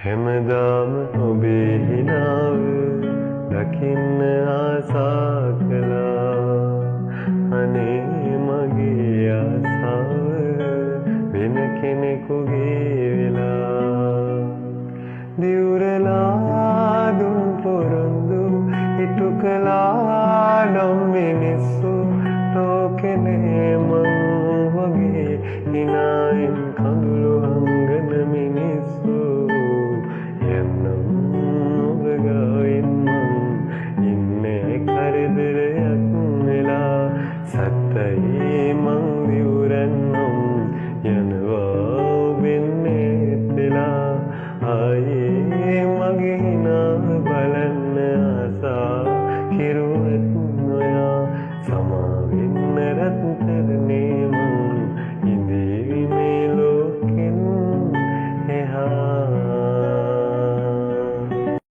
හැමදාම ඔබේ හිනාව දකින්න ආසා කළා. අනේ මගේ ආසාව වෙන කෙනෙකුගේ වෙලා. දිවුරලා දුන් පොරොන්දු ඉටු කළා නම් මිනිස්සු